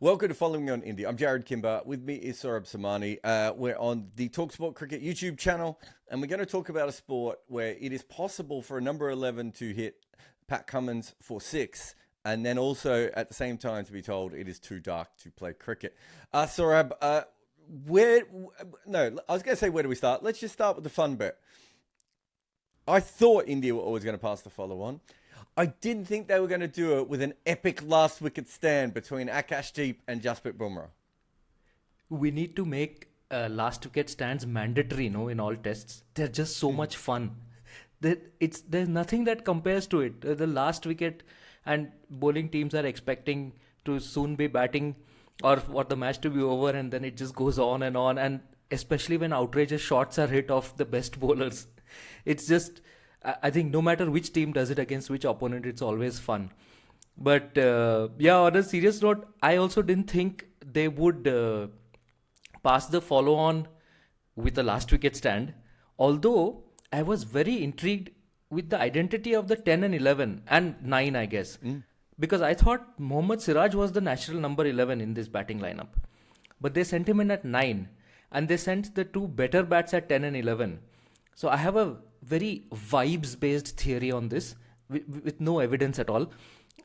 Welcome to Following on India. I'm Jarrod Kimber. With me is Saurabh Somani. We're on the talkSPORT Cricket YouTube channel, and we're going to talk about a sport where it is possible for a number 11 to hit Pat Cummins for 6, and then also at the same time to be told it is too dark to play cricket. Saurabh, I was going to say, where do we start? Let's just start with the fun bit. I thought India were always going to pass the follow-on. I didn't think they were going to do it with an epic last wicket stand between Akash and Jasprit Bumrah. We need to make last wicket stands mandatory, in all tests. They're just so much fun. There's nothing that compares to it. The last wicket, and bowling teams are expecting to soon be batting or for the match to be over, and then it just goes on, and especially when outrageous shots are hit off the best bowlers. It's just, I think no matter which team does it against which opponent, it's always fun. But on a serious note, I also didn't think they would pass the follow-on with the last wicket stand. Although I was very intrigued with the identity of the 10 and 11 and 9, I guess. Because I thought Mohammad Siraj was the natural number 11 in this batting lineup. But they sent him in at 9. And they sent the two better bats at 10 and 11. So I have a very vibes-based theory on this with no evidence at all.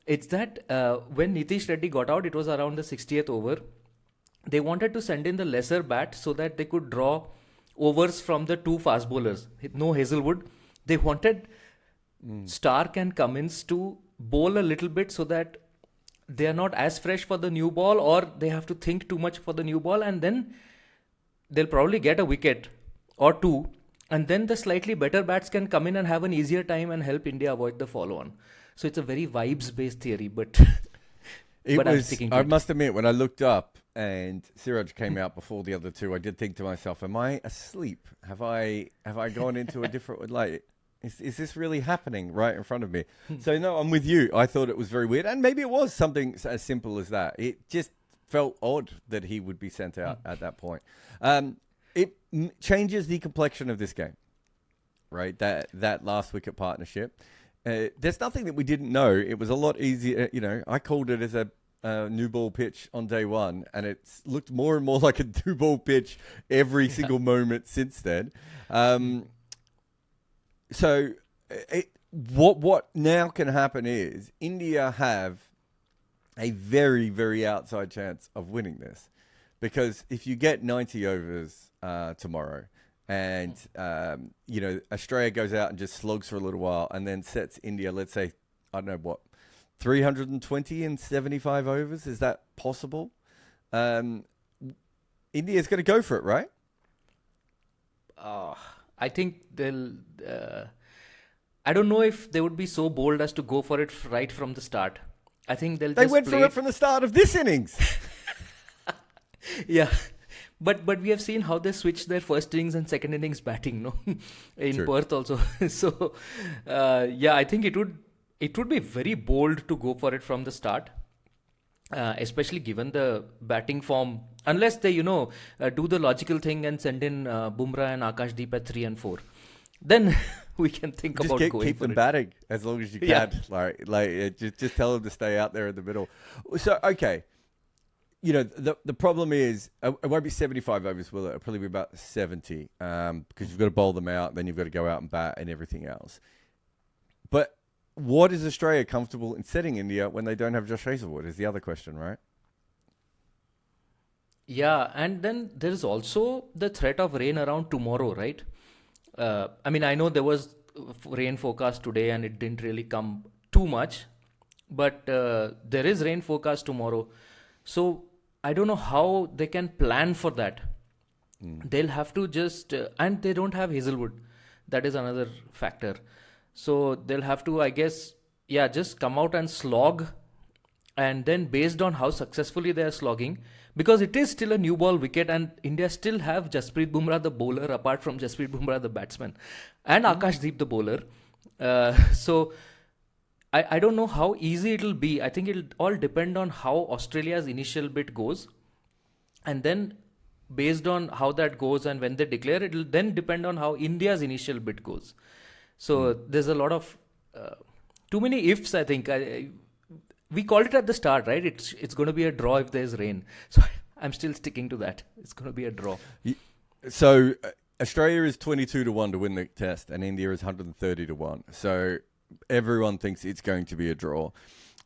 It's that when Nitish Reddy got out, it was around the 60th over. They wanted to send in the lesser bat so that they could draw overs from the two fast bowlers. No Hazelwood. They wanted Stark and Cummins to bowl a little bit so that they are not as fresh for the new ball, or they have to think too much for the new ball, and then they'll probably get a wicket or two. And then the slightly better bats can come in and have an easier time and help India avoid the follow-on. So it's a very vibes-based theory, but I'm sticking to it. I must admit, when I looked up and Siraj came out before the other two, I did think to myself, am I asleep? Have I gone into a different light? Is this really happening right in front of me? So no, I'm with you. I thought it was very weird, and maybe it was something as simple as that. It just felt odd that he would be sent out at that point. It changes the complexion of this game, right? That last wicket partnership. There's nothing that we didn't know. It was a lot easier. I called it as a new ball pitch on day one, and it's looked more and more like a new ball pitch every single moment since then. So what now can happen is India have a very, very outside chance of winning this. Because if you get 90 overs tomorrow and, Australia goes out and just slogs for a little while and then sets India, let's say, 320 in 75 overs? Is that possible? India's going to go for it, right? I think they'll... I don't know if they would be so bold as to go for it right from the start. I think they went for it from the start of this innings. Yeah, but we have seen how they switched their first innings and second innings batting, in Perth also. So, I think it would be very bold to go for it from the start, especially given the batting form. Unless they, do the logical thing and send in Bumrah and Akash at 3 and 4, then we can think about going for it. Keep them batting as long as you can. Yeah. Just tell them to stay out there in the middle. So, okay. The problem is, it won't be 75 overs, will it? It'll probably be about 70, because you've got to bowl them out, then you've got to go out and bat and everything else. But what is Australia comfortable in setting India when they don't have Josh Hazelwood is the other question, right? Yeah, and then there is also the threat of rain around tomorrow, right? I know there was rain forecast today and it didn't really come too much, but there is rain forecast tomorrow. So I don't know how they can plan for that. They'll have to just... and they don't have Hazelwood. That is another factor. So they'll have to, I guess, just come out and slog. And then based on how successfully they are slogging, because it is still a new ball wicket and India still have Jasprit Bumrah the bowler, apart from Jasprit Bumrah the batsman, and Akash the bowler. So... I don't know how easy it'll be. I think it'll all depend on how Australia's initial bit goes. And then based on how that goes and when they declare, it'll then depend on how India's initial bit goes. So there's a lot of too many ifs, I think. we called it at the start, right? It's going to be a draw if there's rain. So I'm still sticking to that. It's going to be a draw. So Australia is 22-1 to win the test, and India is 130-1. So everyone thinks it's going to be a draw.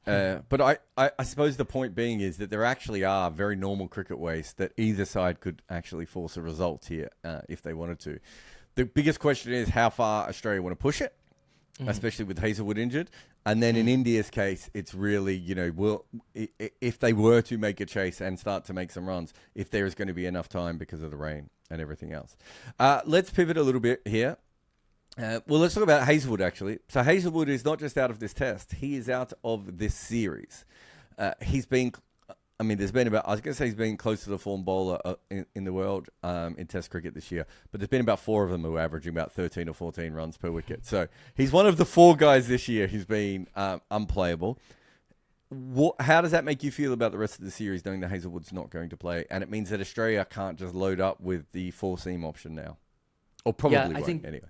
But I suppose the point being is that there actually are very normal cricket ways that either side could actually force a result here if they wanted to. The biggest question is how far Australia want to push it, especially with Hazlewood injured. And then in India's case, it's really, if they were to make a chase and start to make some runs, if there is going to be enough time because of the rain and everything else. Let's pivot a little bit here. Let's talk about Hazlewood, actually. So Hazlewood is not just out of this test. He is out of this series. He's been, there's been about, I was going to say he's been close to the form bowler in the world in test cricket this year, but there's been about 4 of them who are averaging about 13 or 14 runs per wicket. So he's one of the 4 guys this year who's been unplayable. How does that make you feel about the rest of the series, knowing that Hazlewood's not going to play? And it means that Australia can't just load up with the 4-seam option now. Or probably won't, anyway.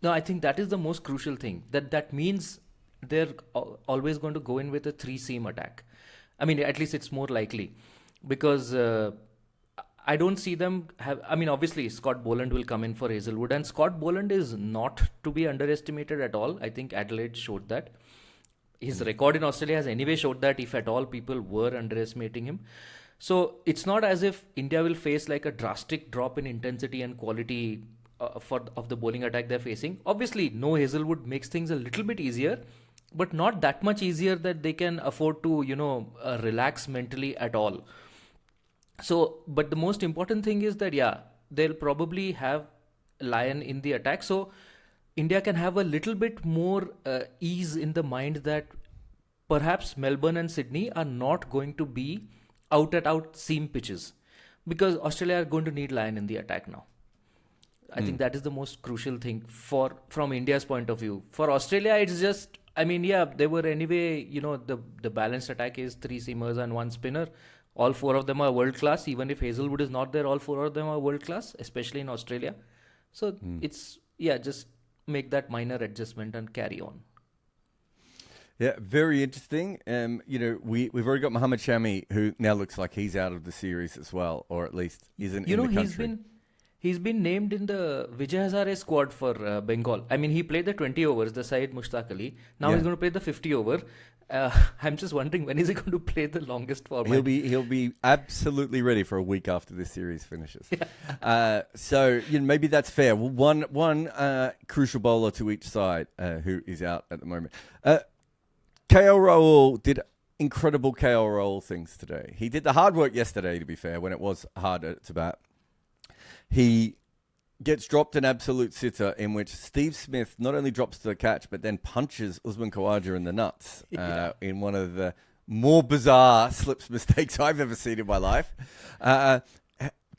No, I think that is the most crucial thing. That means they're always going to go in with a 3-seam attack. At least it's more likely. Because I don't see them have... obviously, Scott Boland will come in for Hazlewood. And Scott Boland is not to be underestimated at all. I think Adelaide showed that. His record in Australia has anyway showed that, if at all people were underestimating him. So it's not as if India will face like a drastic drop in intensity and quality of the bowling attack they're facing. Obviously, no Hazlewood makes things a little bit easier, but not that much easier that they can afford to, relax mentally at all. So, but the most important thing is that, they'll probably have Lyon in the attack. So, India can have a little bit more ease in the mind that perhaps Melbourne and Sydney are not going to be out-at-out seam pitches, because Australia are going to need Lyon in the attack now. I think that is the most crucial thing from India's point of view. For Australia, it's just, they were anyway, the balanced attack is 3 seamers and 1 spinner. All 4 of them are world class. Even if Hazlewood is not there, all 4 of them are world class, especially in Australia. So it's, just make that minor adjustment and carry on. Yeah, very interesting. We've already got Mohammad Shami, who now looks like he's out of the series as well, or at least isn't in the country. He's been named in the Vijay Hazare squad for Bengal. He played the 20 overs, the Syed Mushtaq Ali. Now he's going to play the 50 over. I'm just wondering, when is he going to play the longest format? He'll be absolutely ready for a week after this series finishes. So maybe that's fair. Well, one crucial bowler to each side who is out at the moment. KL Rahul did incredible KL Rahul things today. He did the hard work yesterday, to be fair, when it was harder to bat. He gets dropped an absolute sitter in which Steve Smith not only drops the catch, but then punches Usman Khawaja in the nuts in one of the more bizarre slips mistakes I've ever seen in my life. KL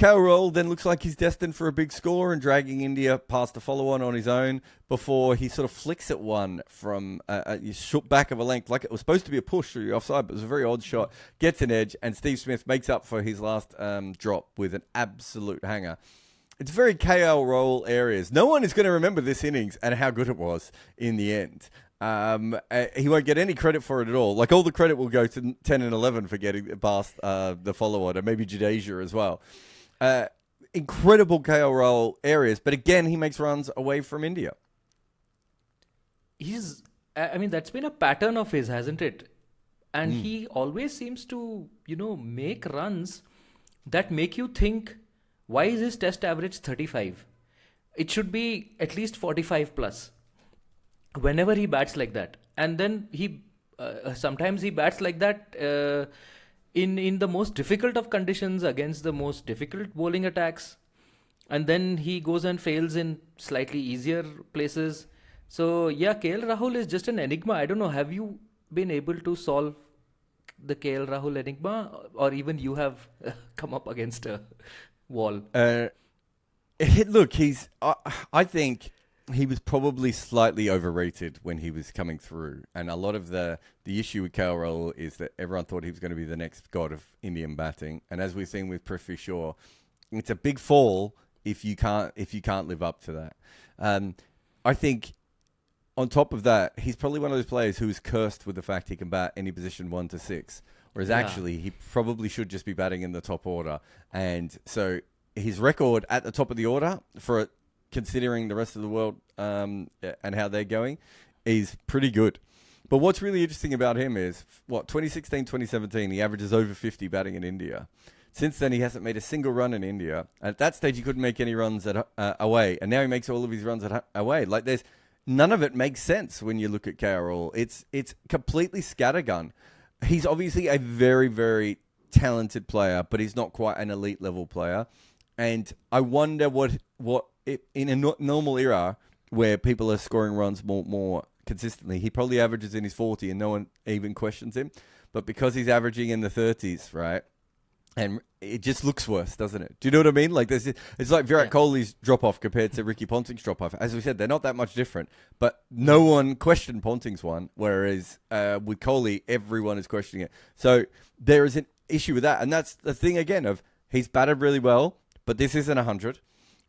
Rahul then looks like he's destined for a big score and dragging India past the follow-on on his own before he sort of flicks at one from a shoot back of a length, like it was supposed to be a push through the offside, but it was a very odd shot. Gets an edge, and Steve Smith makes up for his last drop with an absolute hanger. It's very KL Rahul areas. No one is going to remember this innings and how good it was in the end. He won't get any credit for it at all. Like, all the credit will go to 10 and 11 for getting past the follow-on, and maybe Jadeja as well. Incredible KL Rahul areas, but again, he makes runs away from India. That's been a pattern of his, hasn't it? And he always seems to, make runs that make you think, why is his test average 35? It should be at least 45 plus. Whenever he bats like that. And then sometimes he bats like that in the most difficult of conditions against the most difficult bowling attacks. And then he goes and fails in slightly easier places. So, KL Rahul is just an enigma. I don't know, have you been able to solve the KL Rahul enigma? Or even you have come up against a wall? Look, I think he was probably slightly overrated when he was coming through. And a lot of the issue with KL Rahul is that everyone thought he was going to be the next god of Indian batting. And as we've seen with Prithvi Shaw, it's a big fall if you can't live up to that. I think on top of that, he's probably one of those players who is cursed with the fact he can bat any position 1 to 6. Whereas actually, he probably should just be batting in the top order. And so his record at the top of the order, for considering the rest of the world and how they're going, is pretty good. But what's really interesting about him is, 2016, 2017, he averages over 50 batting in India. Since then, he hasn't made a single run in India. At that stage, he couldn't make any runs away. And now he makes all of his runs away. Like, none of it makes sense when you look at KRL. It's completely scattergun. He's obviously a very, very talented player, but he's not quite an elite level player. And I wonder what in a normal era where people are scoring runs more consistently, he probably averages in his 40 and no one even questions him. But because he's averaging in the 30s, right? And it just looks worse, doesn't it? Do you know what I mean? Like, it's like Virat Kohli's drop-off compared to Ricky Ponting's drop-off. As we said, they're not that much different, but no one questioned Ponting's one, whereas with Kohli, everyone is questioning it. So there is an issue with that, and that's the thing, again, of he's batted really well, but this isn't 100.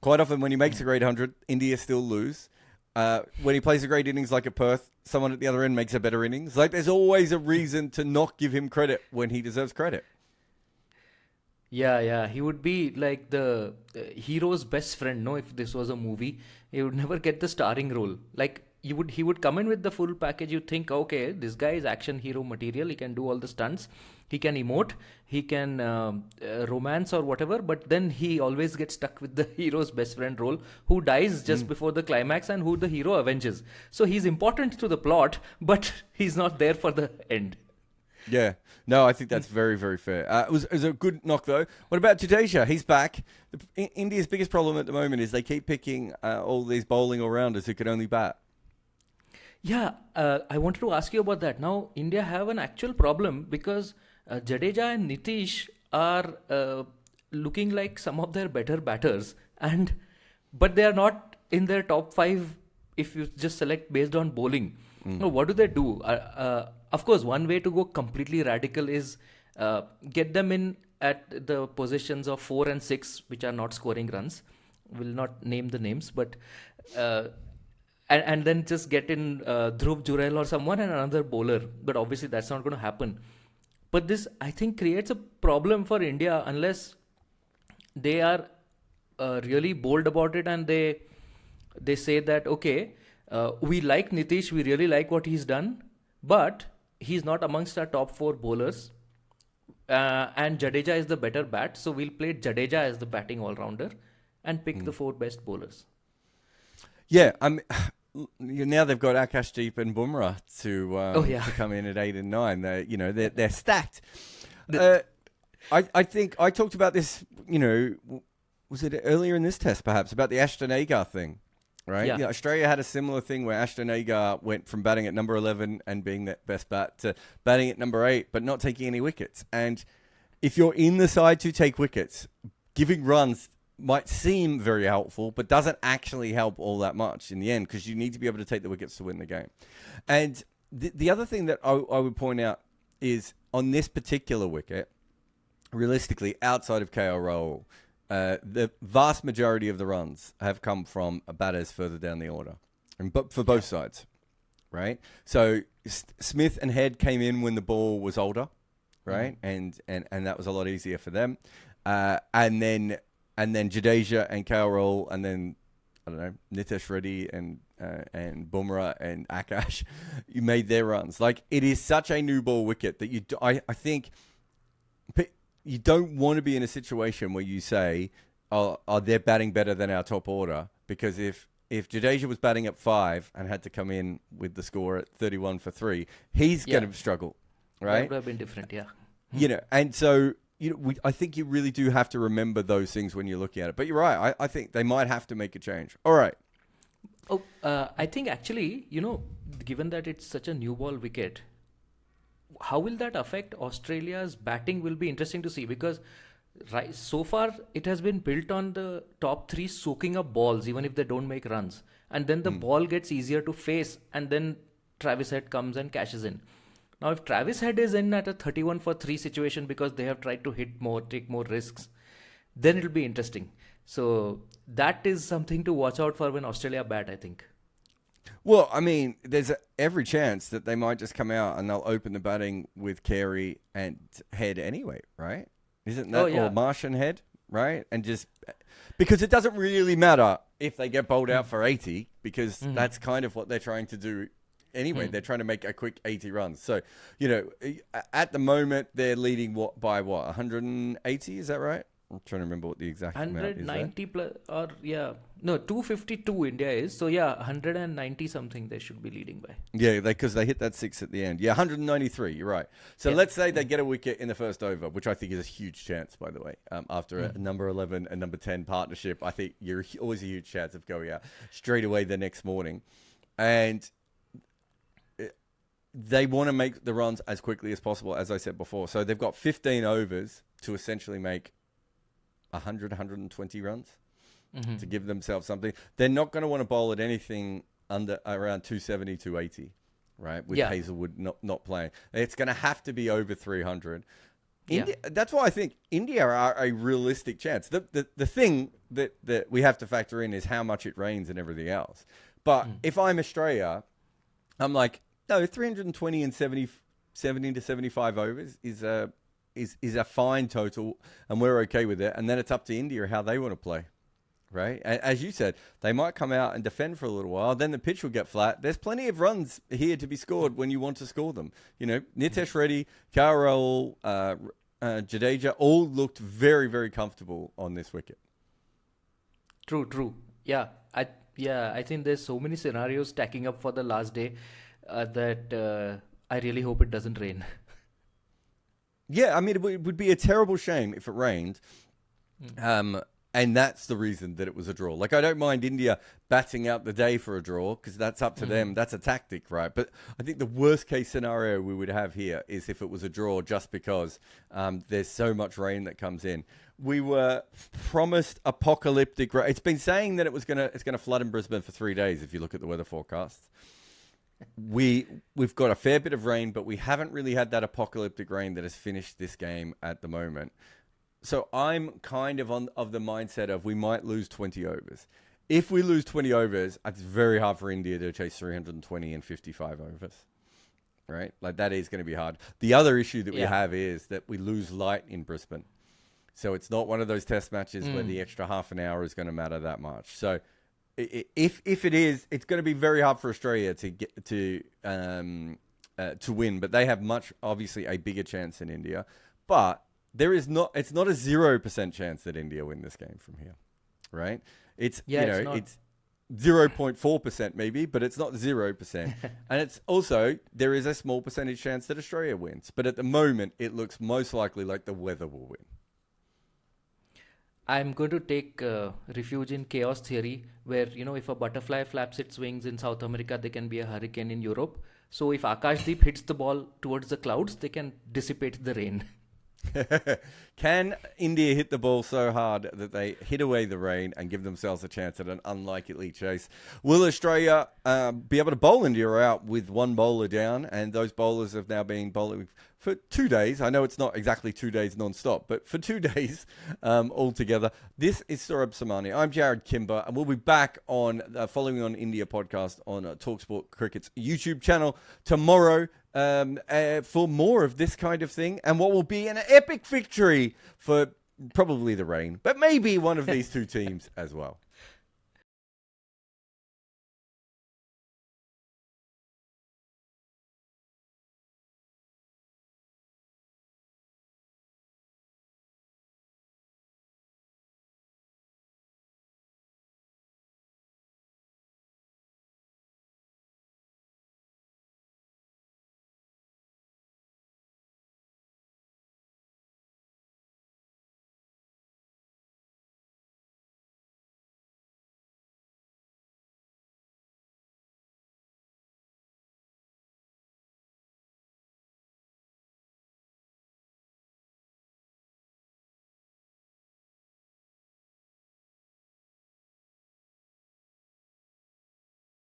Quite often when he makes a great 100, India still lose. When he plays a great innings like at Perth, someone at the other end makes a better innings. Like, there's always a reason to not give him credit when he deserves credit. Yeah, he would be like the hero's best friend. No, if this was a movie, he would never get the starring role. Like, he would come in with the full package. You think, okay, this guy is action hero material. He can do all the stunts. He can emote. He can romance or whatever. But then he always gets stuck with the hero's best friend role, who dies just before the climax and who the hero avenges. So he's important to the plot, but he's not there for the end. Yeah. No, I think that's very, very fair. It was a good knock, though. What about Jadeja? He's back. India's biggest problem at the moment is they keep picking all these bowling all-rounders who can only bat. Yeah, I wanted to ask you about that. Now, India have an actual problem because Jadeja and Nitish are looking like some of their better batters, but they are not in their top 5 if you just select based on bowling. Now, what do they do? Of course, one way to go completely radical is get them in at the positions of 4 and 6, which are not scoring runs. Will not name the names, but and then just get in Dhruv Jurel or someone and another bowler. But obviously, that's not going to happen. But this, I think, creates a problem for India unless they are really bold about it and they say that, okay, we like Nitish, we really like what he's done, but he's not amongst our top 4 bowlers. And Jadeja is the better bat, so we'll play Jadeja as the batting all-rounder and pick the 4 best bowlers. Yeah, now they've got Akash, Deep and Bumrah to come in at 8 and 9. They're stacked. I think I talked about this, was it earlier in this test perhaps, about the Ashton Agar thing. Right? Yeah. Australia had a similar thing where Ashton Agar went from batting at number 11 and being the best bat to batting at number 8, but not taking any wickets. And if you're in the side to take wickets, giving runs might seem very helpful, but doesn't actually help all that much in the end, because you need to be able to take the wickets to win the game. And the other thing that I would point out is on this particular wicket, realistically, outside of KL Rahul, the vast majority of the runs have come from batters further down the order, but for both sides, right? So Smith and Head came in when the ball was older, right? And that was a lot easier for them. And then Jadeja and KL, and then I don't know, Nitish Reddy and Bumrah and Akash, you made their runs. Like, it is such a new ball wicket that I think. You don't want to be in a situation where you say, oh, they're batting better than our top order. Because if Jadeja was batting at 5 and had to come in with the score at 31 for 3, he's going to struggle, right? That would have been different, yeah. And so I think you really do have to remember those things when you're looking at it. But you're right. I think they might have to make a change. All right. I think actually, given that it's such a new ball wicket, how will that affect Australia's batting will be interesting to see, because so far it has been built on the top 3 soaking up balls even if they don't make runs, and then the ball gets easier to face, and then Travis Head comes and cashes in. Now if Travis Head is in at a 31 for 3 situation because they have tried to hit more, take more risks, then it'll be interesting. So that is something to watch out for when Australia bat, I think. Well, I mean, there's every chance that they might just come out and they'll open the batting with Carey and Head anyway, right? Isn't that or Marsh and Head, right? And just because it doesn't really matter if they get bowled out for 80, because that's kind of what they're trying to do anyway. They're trying to make a quick 80 runs. So, at the moment they're leading by 180, is that right? I'm trying to remember what the exact amount is. 190 plus, or 252 India is. So 190 something they should be leading by. Yeah, because they hit that 6 at the end. Yeah, 193. You're right. So let's say they get a wicket in the first over, which I think is a huge chance, by the way. After a number 11 and number 10 partnership, I think you're always a huge chance of going out straight away the next morning, and they want to make the runs as quickly as possible, as I said before. So they've got 15 overs to essentially make 100, 120 runs to give themselves something. They're not going to want to bowl at anything under around 270, 280, right? With Hazelwood not playing. It's going to have to be over 300. India, that's why I think India are a realistic chance. The thing that we have to factor in is how much it rains and everything else. But if I'm Australia, I'm like, no, 320 and 70 to 75 overs is a fine total, and we're okay with it. And then it's up to India how they want to play, right? And as you said, they might come out and defend for a little while. Then the pitch will get flat. There's plenty of runs here to be scored when you want to score them. Nitesh Reddy, Rahul, Jadeja all looked very, very comfortable on this wicket. True. Yeah, I think there's so many scenarios stacking up for the last day that I really hope it doesn't rain. Yeah, I mean, it would be a terrible shame if it rained. And that's the reason that it was a draw. Like, I don't mind India batting out the day for a draw because that's up to them. That's a tactic, right? But I think the worst case scenario we would have here is if it was a draw just because there's so much rain that comes in. We were promised apocalyptic rain. It's been saying that it's gonna flood in Brisbane for 3 days if you look at the weather forecasts. We've got a fair bit of rain, but we haven't really had that apocalyptic rain that has finished this game at the moment. So I'm kind of of the mindset of we might lose 20 overs. If we lose 20 overs, it's very hard for India to chase 320 and 55 overs, right? Like, that is going to be hard. The other issue that we have is that we lose light in Brisbane. So it's not one of those test matches where the extra half an hour is going to matter that much. So if it is, it's going to be very hard for Australia to get to win, but they have obviously a bigger chance than India. But it's not a 0% chance that India win this game from here, right? It's 0.4% maybe, but it's not 0%. And it's also, there is a small percentage chance that Australia wins. But at the moment, it looks most likely like the weather will win. I'm going to take refuge in chaos theory, where, if a butterfly flaps its wings in South America, there can be a hurricane in Europe. So if Akashdeep hits the ball towards the clouds, they can dissipate the rain. Can India hit the ball so hard that they hit away the rain and give themselves a chance at an unlikely chase? Will Australia be able to bowl India out with one bowler down? And those bowlers have now been bowling for 2 days. I know it's not exactly 2 days non-stop, but for 2 days altogether. This is Saurabh Somani. I'm Jarrod Kimber, and we'll be back on following on India podcast on talkSPORT Cricket's YouTube channel tomorrow for more of this kind of thing, and what will be an epic victory for probably the rain, but maybe one of these two teams as well.